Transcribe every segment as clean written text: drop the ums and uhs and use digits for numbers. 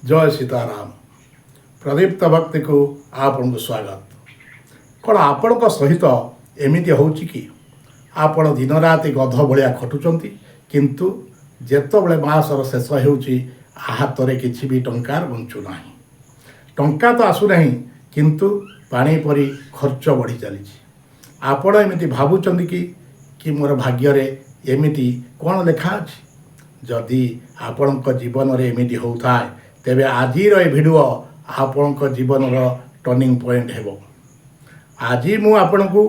जय सीताराम। प्रदीप्त भक्ति को आपन को स्वागत। कौन आपण सहित एमती हो कि आपण दिन राति गध भाया खटुंट किंतु जेतबले मासर शेष हाथ में किसी भी टंकार बंचुना। टंका तो आसुना किंतु पानी परी खर्च बढ़ी चली। आपण एमती भावुं कि मोर भाग्य एमती कौन लिखा अच्छी। जदि आपण जीवन में एमती होता है तेबे आज भिडियो आपण जीवन टर्निंग पॉइंट हेबो। आज मु आपण को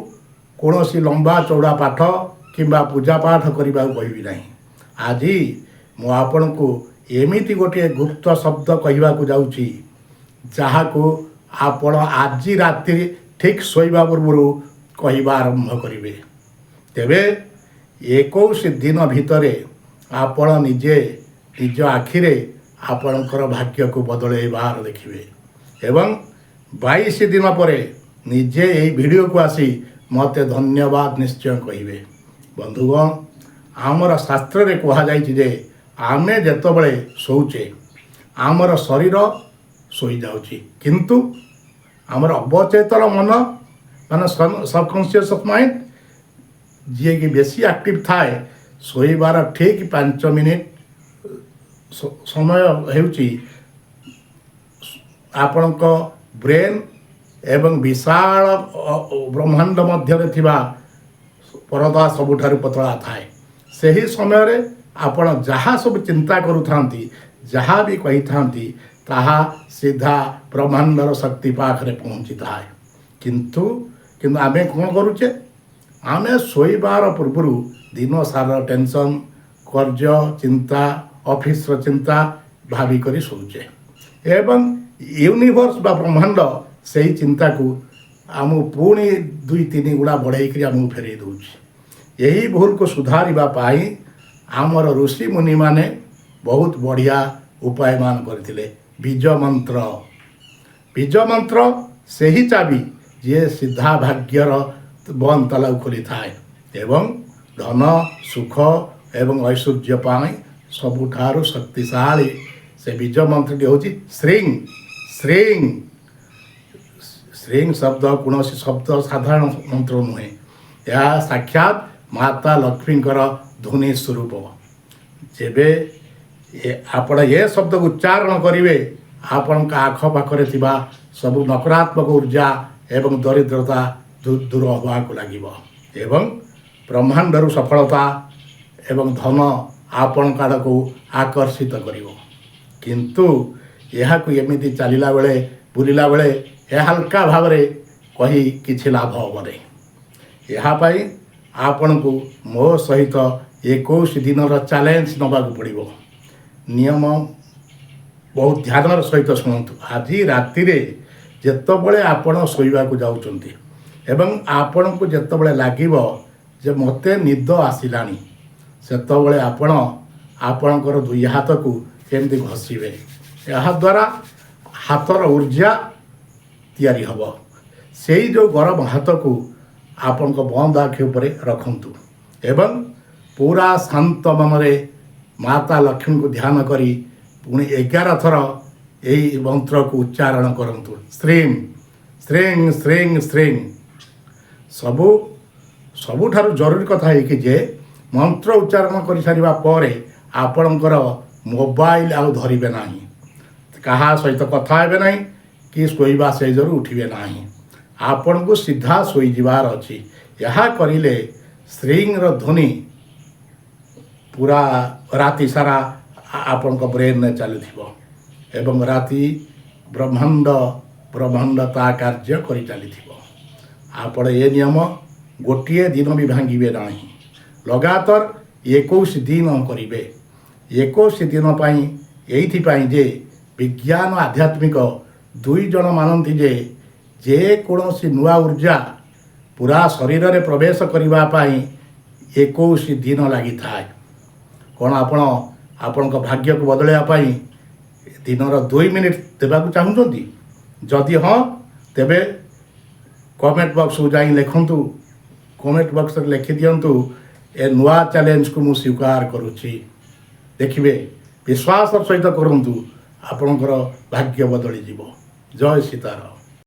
कौन सी लंबा चौड़ा पाठ किंबा पूजा पाठ करने को कहबी नहीं। आज मु आपण को एमिति गोटे गुप्त शब्द कहवा को जाऊँगी जहाँ को आपण आज राति ठीक शोवा पूर्व कहवा आरंभ करेंगे। तेबे 21 दिन भितर आपण निजे निज आखिरे आपणकर भाग्य को बदलैबार देखिए एवं 22 दिन पर निजे यही वीडियो को आसी मते धन्यवाद निश्चय कहिबे। बंधुगण आमर शास्त्र रे कहा जाइछि जे आमे जेतबळे सोउचे आमर शरीर सोई जाउछि किंतु आमर अवचेतन मन माने सबकॉन्शियस ऑफ माइंड जी कि बेसी एक्टिव थाए सोईबार ठीक 5 मिनिट समय हेउछि आपणक ब्रेन एवं विशाल ब्रह्मांड मध्य थिबा परदा सबुठारु पतला थाए। सही समय रे आपण जहाँ सब चिंता करूथांती जहाँ भी कही थांती ताहा सीधा ब्रह्मांडर शक्ति पाखरे पहुँची थाए। किंतु किंतु आमे कौन करूचे आमे सोईबार पूर्व दिन सारा टेंशन कर्ज चिंता ऑफिस चिंता भाविक शोचे एवं यूनिवर्स बा ब्रह्मांड से ही चिंता को आम पुणी 2-3 गुणा बढ़ाई आमको फेरई दूसरी। यही भूल को सुधारिबा पाई आमर ऋषि मुनि माने बहुत बढ़िया उपाय मान करथिले। बीज मंत्र से ही चाबी जे सीधा भाग्यर बंद ताला खोली थाए एवं धन सुख एवं ऐश्वर्य पाई सबुठारु शक्तिशाली से बीज मंत्रटी हूँ श्रींग। श्रींग श्रींग शब्द कौन शब्द साधारण मंत्र नुहे यह साक्षात माता लक्ष्मीकर ध्वनि स्वरूप। जेबे आपण ये शब्द को उच्चारण करेंगे आपण का आख पाखरे थिबा सब नकारात्मक ऊर्जा एवं दरिद्रता दूर हवा को लगे एवं ब्रह्मांडर सफलता एवं धन आपण काड़ को आकर्षित करिवो। किंतु यह को एमिति चलिला बेले बुलिला बेले यह हल्का भाव रे कही किछि लाभ हो नहीं। यह पाई आपण को मो सहित 21 दिन चैलेंज नबा को पड़िवो। नियम बहुत ध्यान सहित शुणु। आज राति रे जेतबळे आपण सोइबा को जाउचंती एवं आपण को जेतबळे लागिवो जे मते निद आसिलानी सेतबळे आपण आपणकर 2 हाथ को केमती घसीबे यह द्वारा हाथर ऊर्जा तैयारी हब। से जो गरम हाथ को आपण बंद आखि उपरे रखंतु एवं पूरा शांत मन रे माता लक्ष्मी को ध्यान करी पुणी 11 थर यही मंत्र को उच्चारण करंतु। श्रीं श्रीं श्रीं श्रीं सबुठारु जरूरी कथा है कि जे मंत्र उच्चारण कर सारिबा परे आपणकर मोबाइल आउ धरिबे नाही कहा सहित कथा हेबे नाही कि शोइबा सेजरू उठिबे नाही। आपण को सीधा शोई जिबार अछि। यह करिले श्रींर ध्वनि पूरा राति सारा आपण को ब्रेन में चलुथिबो एवं राति ब्रह्मांडता कार्य करि चलिथिबो। आपण ये नियम गोटिए दिन भी भांगिबे नाही लगातार 21 दिन करिबे। 21 दिन पाई एइथिपाई जे विज्ञान आध्यात्मिक 2 जन मानती जे कौनसी नुआ ऊर्जा पूरा शरीर रे प्रवेश करिबा पाई 21 दिन लगी थाए। कौन आपण भाग्य को बदलैया पाई दिनर 2 मिनिट देबाकू चाहूँगी जदि हाँ तेबे कमेंट बॉक्स को जाई लिखंतु। कमेंट बॉक्स रे लिखि दियंतु ए नुआ चैलेंज को मु स्वीकार करुछि। देखिए विश्वास सहित करंतु ଆପଣଙ୍କର ଭାଗ୍ୟ ବଦଳିଯିବ। ଜୟ ସୀତାରାମ।